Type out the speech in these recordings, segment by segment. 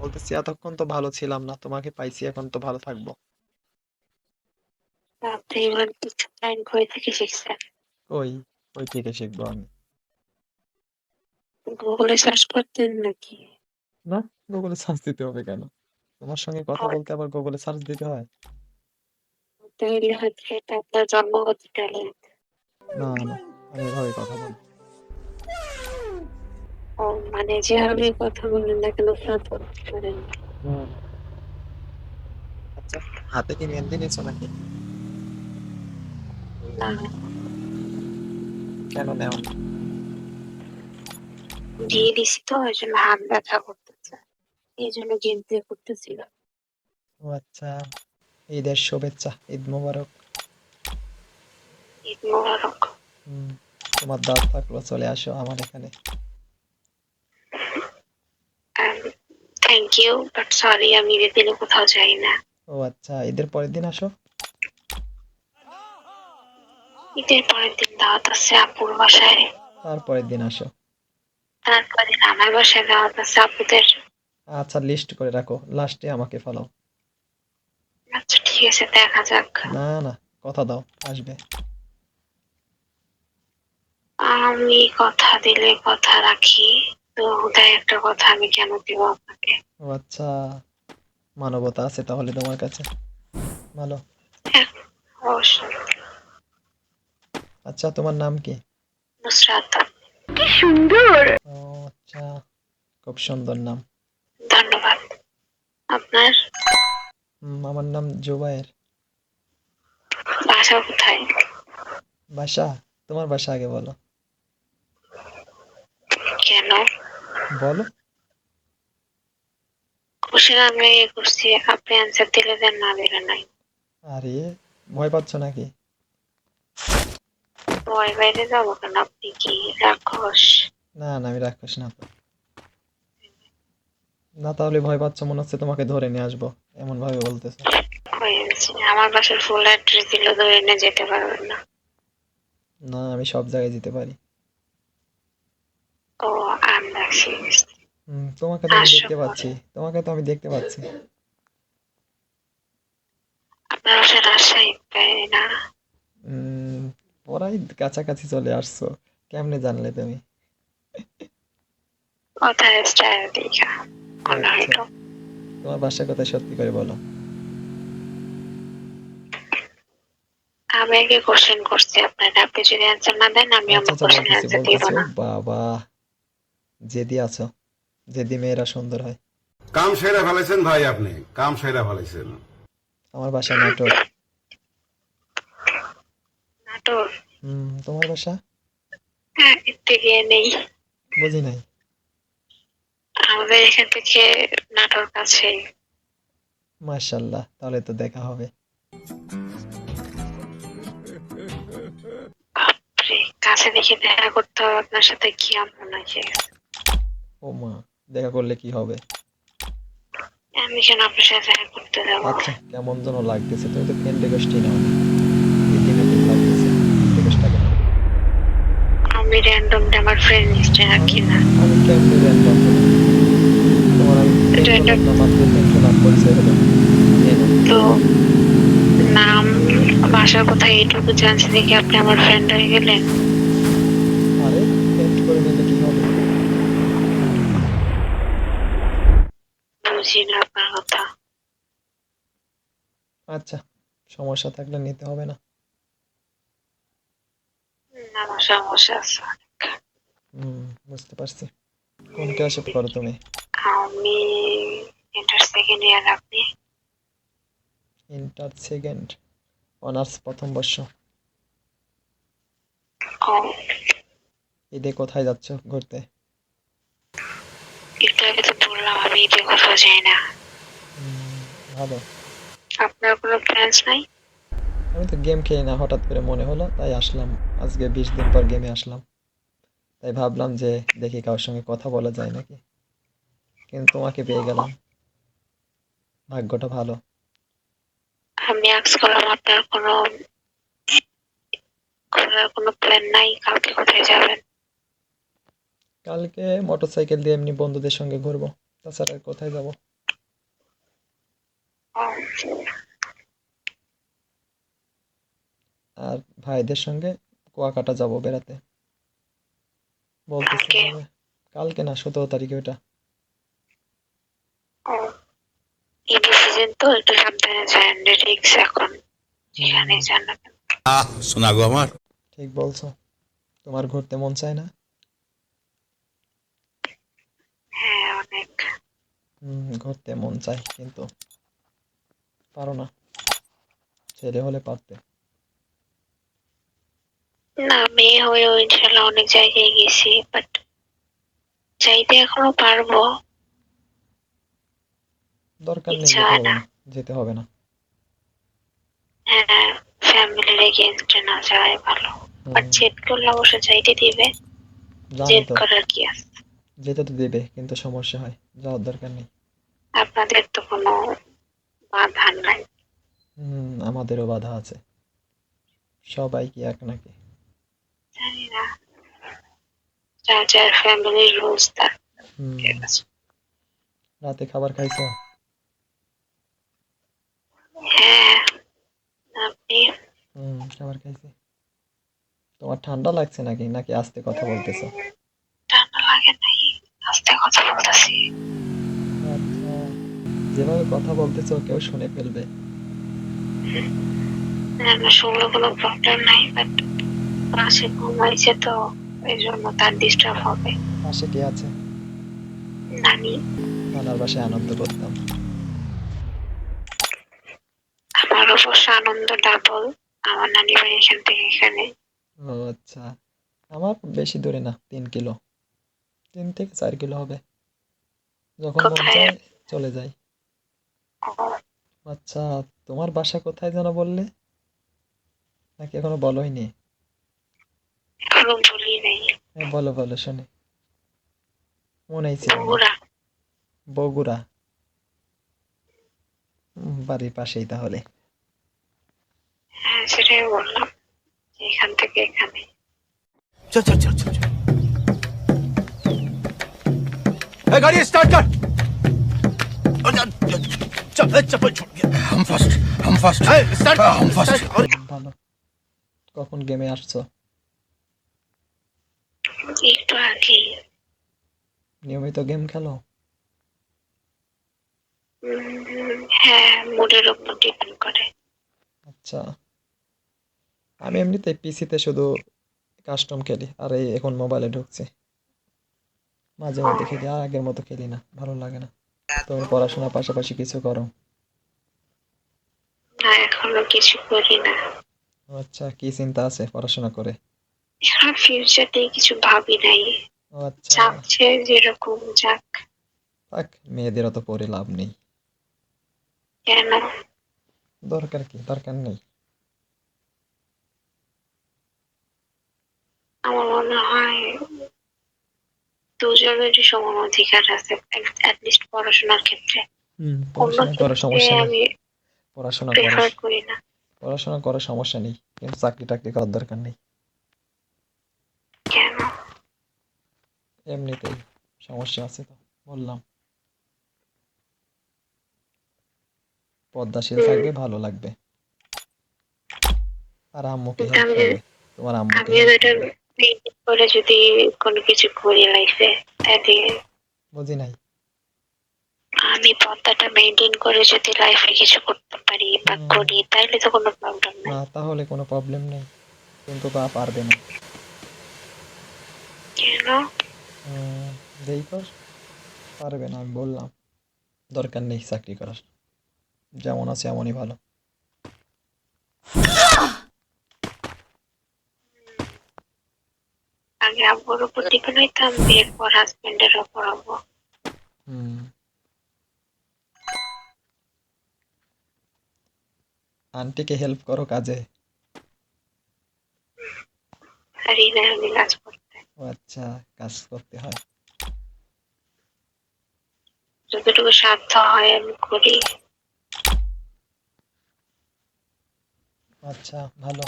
বলতেছি এতক্ষণ তো ভালো ছিলাম না, তোমাকে পাইছি এখন তো ভালো থাকবো। আপনি এবার কিছু লাইন কই থেকে শিখছেন? ওই ওই থেকে শিখবো আমি। গুগলে সার্চ করতেন নাকি? না, গুগলে সার্চ দিতে হবে কেন? তোমার সঙ্গে কথা বলতে আবার গুগলে সার্চ দিতে হয়? তাহলে হচ্ছে এটা আপনার জন্মগত ট্যালেন্ট। না না, আমি এভাবে কথা বলি। ও মানে যেভাবে কথা বলেন না কেন ফ্লাট করেন। হুম। আচ্ছা, হাতে কি মেহেন্দি নিয়েছো নাকি? না, কেন নেও? দিয়ে দিছি তো ওই জন্য হাত ব্যথা করতেছে, এই জন্য গেম প্লে করতেছিল। ও আচ্ছা, ঈদের শুভেচ্ছা, ঈদ মোবারক। ঈদ মোবারক। হুম, তোমার দাওয়াত থাকলো, চলে আসো আমার এখানে। থ্যাংক ইউ বাট সরি, আমি ঈদের দিনে কোথাও যাই না। ও আচ্ছা, ঈদের পরের দিন আসো। ঈদের পরের দিন দাওয়াত আছে আপুর বাসায়। তারপরের দিন আসো। তারপরে দিন আমার বাসায় দাওয়াত আছে আপুদের। আচ্ছা, লিস্ট করে রাখো, লাস্টে আমাকে ফলাও। আচ্ছা ঠিক আছে, দেখা যাক। না না, কথা দাও, আসবে। আমি কথা দিলে কথা রাখি, তো হুদাই একটা কথা আমি কেন দিব আপনাকে? ও আচ্ছা, মানবতা আছে তাহলে তোমার কাছে, ভালো। হ্যাঁ, অবশ্যই। আচ্ছা, তোমার নাম কি? নুসরাত। ও আচ্ছা, খুব সুন্দর নাম। ধন্যবাদ। আপনার আমার নাম জুবায়ের। বাসা কোথায়? বাসা? তোমার বাসা আগে বলো। কেন? বলো। কোশ্চেন আমি করছি, আপনি অ্যান্সার দিলে দেন, না দিলে নাই। আরে, ভয় পাচ্ছ নাকি? ভয় বাইরে যাবো কেন? আপনি কি রাক্ষস? না না, আমি রাক্ষস না তো। না, তাহলে ভয় পাচ্ছ মনে হচ্ছে তোমাকে ধরে নিয়ে আসবো, এমন ভাবে বলতেছো। হয়েছে, আমার বাসার ফুল অ্যাড্রেস দিলে ধরে এনে যেতে পারবেন না। না, আমি সব জায়গায় যেতে পারি। ও, আমরা শেষ। তোমাকে তো আমি আসো দেখতে পরে। পাচ্ছি, তোমাকে তো আমি দেখতে পাচ্ছি। আপনার বাসা রাজশাহী, তাই না? উম ওরাই কাছাকাছি চলে আসছো, কেমনে জানলে তুমি? কোথায় স্টাইল দেখা ও মনে আচ্ছা, হইলো। তোমার বাসা কোথায় সত্যি করে বলো। আমি আগে কোশ্চেন করছি আপনার, আপনি যদি অ্যান্সার না দেন আমি আচ্ছা আমার আচ্ছা, কোশ্চেন বলতেছি অ্যান্সার দিব বলতেছি, ও না। বাবা, জেদি আছো, জেদি মেয়েরা সুন্দর হয়। কাম সেরা ফেলেছেন ভাই, আপনি কাম সেরা ফেলেছেন। আমার বাসা নাটোর। নাটোর? তোমার বাসা? হ্যাঁ, একটু গিয়ে নেই। বুঝি নাই। আমাদের এখান থেকে নাটোর কাছে। মাশাল্লাহ, তাহলে তো দেখা হবে। বাপরে, কাছে দেখে দেখা করতে হবে আপনার সাথে, কি এমন হয়েছে? ও মা, দেখা করলে কি হবে? আমি কেন আপনার সাথে দেখা করতে যাবো? আচ্ছা, কেমন যেন লাগতেছে, তুমি তো ফ্রেন্ড রিকোয়েস্টই নাও না। ইতিম ইতিম লাগতেছে, রিকোয়েস্টটাকে নাও। আমি র্যান্ডম আমার ফ্রেন্ড লিস্টে আমি রাখি না। আমি কেমনে র্যান্ডম হলাম? তোমার আমি ফ্রেন্ড র্যান্ডম হলাম না, মাত্র ফ্রেন্ড হলাম, পরিচয় হলো, নিয়ে নাও। তো নাম, বাসা কোথায় এইটুকু জানছি দেখে আপনি আমার ফ্রেন্ড হয়ে গেলেন? আরে, ফ্রেন্ড করে নিলে কি হবে? বুঝি না আপনার কথা। আচ্ছা, সমস্যা থাকলে নিতে হবে না। আমার সমস্যা আছে। বুঝতে পারছি। কোন ক্লাসে পড়ো তুমি? আমি ইন্টার সেকেন্ড ইয়ার। আপনি? ইন্টার সেকেন্ড, অনার্স প্রথম বর্ষ। ও, ঈদে কোথায় যাচ্ছ ঘুরতে? একটু আগে তো বললাম আমি এতে কোথাও যাই না। উম, ভালো। আপনার কোনো প্ল্যান্স নাই? আমি তো গেম খেলি না, হঠাৎ করে মনে হলো তাই আসলাম। আজকে 20 দিন পর গেমে আসলাম, তাই ভাবলাম যে দেখি কারোর সঙ্গে কথা বলা যায় নাকি, কিন্তু তোমাকে পেয়ে গেলাম, ভাগ্যটা ভালো। আমি আজ করলাম আপনার কোনো ঘোরার কোনো প্ল্যান নাই? কালকে কোথায় যাবেন? কালকে মোটরসাইকেল দিয়ে এমনি বন্ধুদের সঙ্গে ঘুরবো, তাছাড়া আর কোথায় যাব? আর ভাইদের সঙ্গে কুয়াকাটা যাব বেড়াতে, বলতেছে কালকে? যাবে। কালকে না, 17 তারিখে ওটা। ও, ঈদের সিজন তো একটু সাবধানে যান, রিক্স এখন যেখানে যান না কেন। শোনা গো আমার। ঠিক বলছো। তোমার ঘুরতে মন চায় না? হ্যাঁ, অনেক। ঘুরতে মন চায়, কিন্তু পারো না। ছেলে হলে পারতে। না, মেয়ে হয়েও ইনশাল্লাহ অনেক জায়গায় গেছি, বাট চাইতে এখনো পারবো। দরকার নেই, ইচ্ছা যেতে হয় হবে না। না, যেতে হবে না। হ্যাঁ, ফ্যামিলির এগেইনস্টে না যাওয়াই ভালো। বাট হুম, জেদ করলে অবশ্য চাইতে দিবে। জানি জেদ তো, করার কি আছে? যেতে তো দেবে, কিন্তু সমস্যা হয়, যাওয়ার দরকার নেই। আপনাদের তো কোনো বাধা নাই। আমাদেরও বাধা আছে। সবাই কি এক নাকি? জানি না, যার যার ফ্যামিলির রুলস তার। ঠিক হুম আছে। রাতে খাবার খাইছো? হ্যাঁ, আপনি? খাবার খাইছি। তোমার ঠান্ডা লাগছে নাকি, নাকি আস্তে কথা বলতেছো? ঠান্ডা লাগে নাই, আস্তে কথা বলতেছি। আচ্ছা, যেভাবে কথা বলতেছো কেউ শুনে ফেলবে। না, শুনলে কোনো প্রবলেম নাই, বাট পাশে ঘুমাইছে তো, এই জন্য তার ডিস্টার্ব হবে। পাশে কে আছে? নানি। নানার বাসায় আনন্দ করতাম। আমার অবশ্য আনন্দ ডাবল, আমার নানি বাড়ি এখান থেকে এখানে। ও আচ্ছা, আমার বেশি দূরে না, 3 কিলো, 3 থেকে 4 কিলো হবে। যখন মন কোথায়? চায় চলে যাই। ও, আচ্ছা, তোমার বাসা কোথায় যেন বললে? নাকি এখনো বলোইনি? এখনো বলি নাই। হ্যাঁ, বলো বলো, শুনি। মনেই ছিল না। বগুড়া। বগুড়া। বাড়ির পাশেই তাহলে। হ্যাঁ, সেটাই বললাম, এখান থেকে এখানে। চল চল চল চল চল। ए, गाड़ी स्टार्ट कर। चल चप्पल छोड़ गया। हम फर्स्ट स्टार्ट हम फर्स्ट। ভালো। কখন গেমে আসছো? একটু আগে। নিয়মিত গেম খেলো? হ্যাঁ, মুডের উপর ডিপেন্ড করে। আচ্ছা, আমি এমনিতে পিসিতে শুধু কাস্টম খেলি, আর এই এখন মোবাইলে ঢুকছি। মাঝে মধ্যে খেলি, আর আগের মতো খেলি না, ভালো লাগে না। তুমি পড়াশোনার পাশাপাশি কিছু করো? না, এখনো কিছু করি না। আচ্ছা, কি চিন্তা আছে পড়াশোনা করে? এখন ফিউচার নিয়ে কিছু ভাবি নাই। ও আচ্ছা, যাচ্ছে যেরকম যাক। থাক, মেয়েদের অত পড়ে লাভ নেই। কেন? দরকার কি? দরকার নেই। আমার মনে হয় দুজনেরই সমান অধিকার আছে, অ্যাটলিস্ট পড়াশোনার ক্ষেত্রে। অন্য পড়াশোনা করার ক্ষেত্রে সমস্যা নেই। আমি পড়াশোনা করার প্রেফার করি না। পড়াশোনা করার সমস্যা নেই, কিন্তু চাকরি টাকরি করার দরকার নেই। কেন? এমনিতেই সমস্যা আছে তো, বললাম। পদ্মাশীল থাকবে, ভালো লাগবে। আর আম্মুকে কিন্তু হেল্প আমি করবে। তোমার আম্মুকে আমিও হেল্প এটা করবে। মেনটেন করে যদি কোনো কিছু করি লাইফে, তাহলে বুঝি নাই। আমি পথটা মেনটেন করে যদি লাইফে কিছু করতে পারি বা হুম, করি, তাহলে তো কোনো প্রবলেম না নাই। তাহলে কোনো প্রবলেম নেই, কিন্তু তা পারবে না। কেন? হুম, যেই কর, পারবে না, আমি বললাম। দরকার নেই চাকরি করার, যেমন আছে এমনই ভালো। আগে আব্বুর উপর ডিপেন্ড হইতাম, বিয়ের পর হাজবেন্ডের উপর হবো। হুম, আন্টিকে হেল্প করো কাজে। পারি না আমি কাজ করতে। ও আচ্ছা, কাজ করতে হয়। যতটুকু সাধ্য হয় আমি করি। আচ্ছা, ভালো।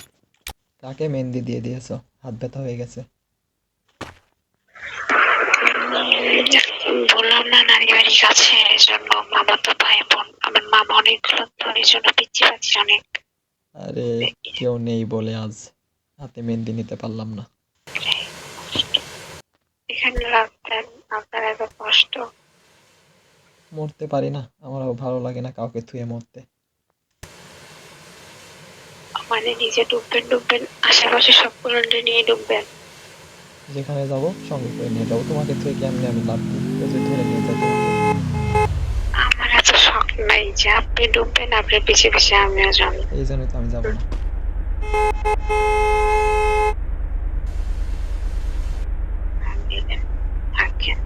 কাকে মেহেন্দি দিয়ে দিয়েছো? হাত ব্যথা হয়ে গেছে। বললাম না, নানি বাড়ির কাছে, এই জন্য মামাতো ভাই বোন, আমার মামা অনেক এগুলো তো এই জন্য পিচ্ছি পাচ্ছি অনেক। আরে কেউ নেই বলে আজ হাতে মেহেন্দি নিতে পারলাম না। এখানে রাখতেন, আপনার এত কষ্ট। মরতে পারি না, আমারও ভালো লাগে না কাউকে থুয়ে মরতে। মানে নিজে ডুববেন ডুববেন, আশেপাশে সবগুলো নিয়ে ডুববেন। যেখানে যাব সঙ্গে করে নিয়ে যাবো, তোমাকে থুয়ে কেমনে আমি লাভ দিই, ও যদি ধরে নিয়ে যায় তোমাকে। আমার এত শখ নাই যে আপনি ডুববেন, আপনার পিছে পিছে আমিও যাবো। এই জন্যই তো আমি যাবো না। থাকেন।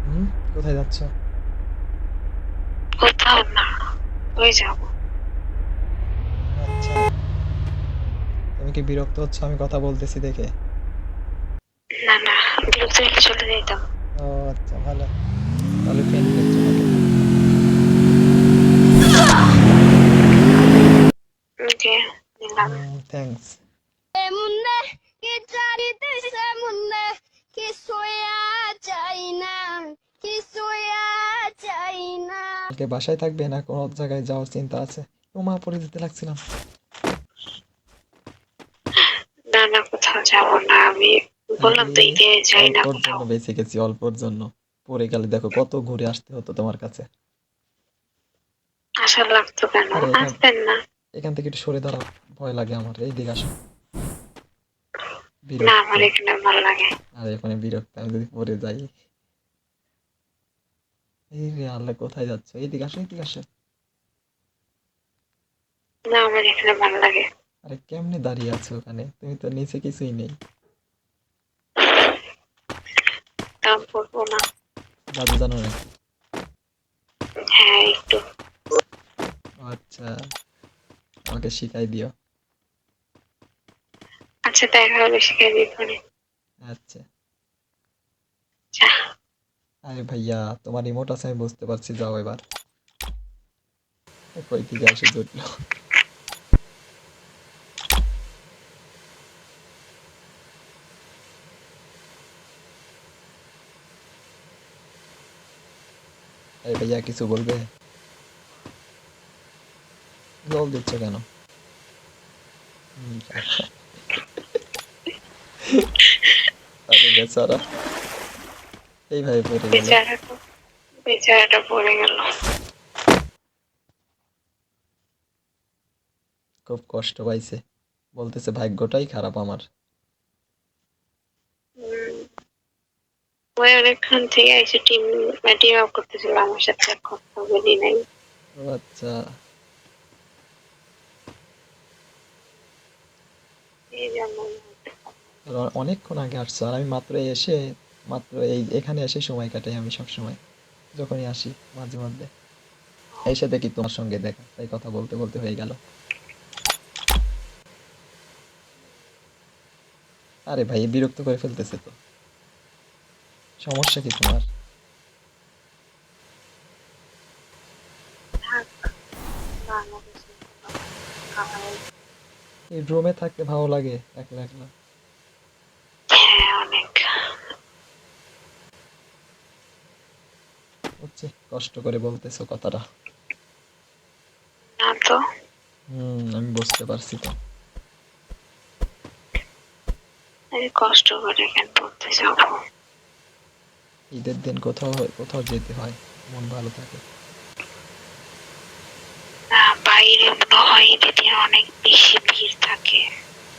হুম, কোথায় যাচ্ছ? কোথাও না, ওই যাবো। আচ্ছা, তুমি কি বিরক্ত হচ্ছ আমি কথা বলতেছি দেখে? না না, বিরক্ত হলে চলে যেতাম। ও আচ্ছা, ভালো। তাহলে ফ্রেন্ড রিকোয়েস্ট তোমাকে। ওকে, নিলাম। থ্যাঙ্কস। মুন্নে কি চারিতেছে মুন্নে কি সোয়া চাই না কি সোয়া চাই না। কালকে বাসায় থাকবে না কোনো জায়গায় যাওয়ার চিন্তা আছে? তোমা পড়ে যেতে লাগছিলাম। না না, কোথাও যাবো না আমি। বললাম তো, আরে ঈদে যাই না অল্পর জন্য কোথাও। বেঁচে গেছি, অল্পর জন্য। পড়ে গেলে দেখো কত ঘুরে আসতে হতো তোমার কাছে। আশা লাগতো কেন? আরে এখান আসতেন না। এখান থেকে একটু সরে দাঁড়াও, ভয় লাগে আমার, এই দিকে আসো। না, বিরক্ত। আমার এখানে ভালো লাগে। আর এখানে বিরক্ত, আমি যদি পড়ে যাই। এই রে আল্লাহ, কোথায় যাচ্ছ? এইদিকে আসো, এইদিকে আসো। না, আমার এখানে ভালো লাগে। আরে কেমনে দাঁড়িয়ে আছো ওখানে, তুমি তো নিচে কিছুই নেই। দাম পড়বো না। জাদু জানো নাকি? হ্যাঁ, একটু। ও আচ্ছা, আমাকে শিখাই দিও। আচ্ছা, দেখা হলে শিখাই দিব নে। আচ্ছা। যা। আরে ভাইয়া, তোমার রিমোট আছে আমি বুঝতে পারছি, যাও এবার। কই থেকে এসে জুটলো। আরে ভাইয়া, কিছু বলবে? জল দিচ্ছ কেন? যা। আরে বেচারা, এইভাবে পড়ে গেল। বেচারাটা বেচারাটা পড়ে গেল। খুব কষ্ট পাইছে, বলতেছে ভাগ্যটাই খারাপ আমার। উম, ওই অনেকক্ষণ থেকে এসে টিম আপ করতেছিল, আমার সাথে আর কথা বলি নাই। ও আচ্ছা। এই জন্য। আর অনেকক্ষণ আগে আসছো, আর আমি মাত্র এসে, মাত্র এখানে এসে সময় কাটাই আমি সব সময়, যখনই আসি মাঝে মধ্যে। এসে দেখি তোমার সঙ্গে দেখা, তাই কথা বলতে বলতে হয়ে গেল। আরে ভাই, বিরক্ত করে ফেলতেছে তো। সমস্যা কি তোমার? থাক, বাংলাদেশে খাবার। এই রুমে থাকতে ভালো লাগে একলা একলা। হ্যাঁ, অনেক। হচ্ছে, কষ্ট করে বলতেছো কথাটা। না তো। আমি বুঝতে পারছি তো। আমি কষ্ট করে কেন পড়তে যাবো? ঈদের দিন কোথাও কোথাও যেতে হয়, মন ভালো থাকে। না, বাইরে মনে হয় ঈদের দিন অনেক বেশি ভিড় থাকে।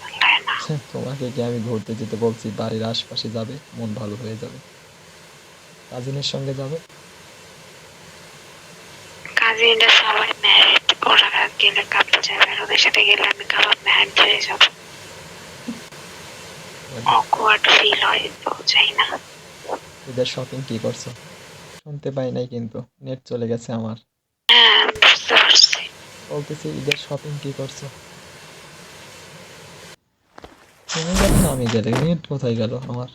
ভালো লাগে না। তোমাকে কি আমি ঘুরতে যেতে বলছি? বাড়ির আশপাশে যাবে, মন ভালো হয়ে যাবে। কাজিনের সঙ্গে যাবে। কাজিনরা সবাই ম্যারিড, ওরা গেলে কাঁপতে যাবে, আর ওদের সাথে গেলে আমি কাবাব ম্যারিড হয়ে যাবো। অকওয়ার্ড ফিল হয় তো, যাই না। ঈদের শপিং কি করছো? শুনতে পাই নাই কিন্তু, নেট চলে গেছে আমার। হ্যাঁ, বুঝতে পারছি। বলতেছি ঈদের শপিং কি করছো? তুমি গেলে না আমি গেলে, নেট কোথায় গেল আমার?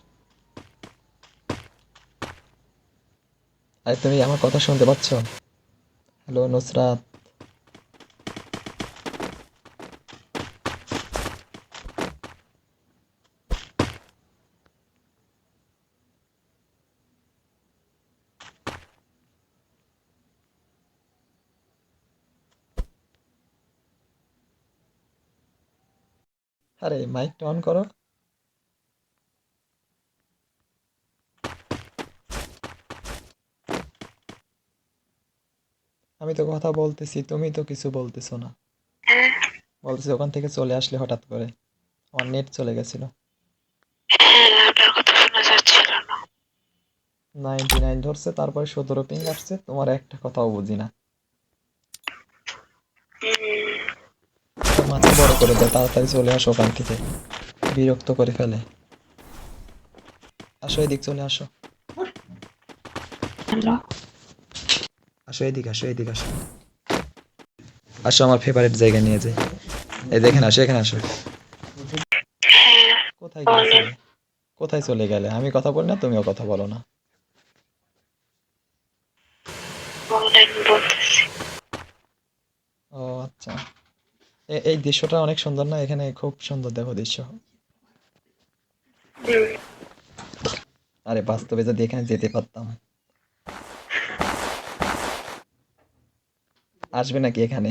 আরে তুমি আমার কথা শুনতে পাচ্ছ? হ্যালো নুসরাত। আরে মাইকটা অন করো। আমি তো কথা বলতেছি, তুমি তো কিছু বলতেছো না। হ্যাঁ বলতেছি ওখান থেকে চলে আসলে হঠাৎ করে, আমার নেট চলে গেছিল। হ্যাঁ, আপনার কথা শোনা যাচ্ছিল না। 99 ধরছে, তারপরে 17 পিং আসছে, তোমার একটা কথাও বুঝি না। হুম, তো মাথা বড় করে দেয়, তাড়াতাড়ি চলে আসো ওখান থেকে, বিরক্ত করে ফেলে। আসো এদিক, চলে আসো। হ্যালো। আসো এদিক, আসো এদিক, আসো। আসো আমার ফেভারিট জায়গা নিয়ে যাই। এই দেখেন, আসো এখানে আসো। হ্যাঁ কোথায় বলেন। গিয়েছিলে? কোথায় চলে গেলে? আমি কথা বলি না, তুমিও কথা বলো না। বলেন, বলতেছি। ও আচ্ছা। এই দৃশ্যটা অনেক সুন্দর না? এখানে খুব সুন্দর, দেখো দৃশ্য। হুম, আরে বাস্তবে যদি এখানে যেতে পারতাম। আসবে নাকি এখানে?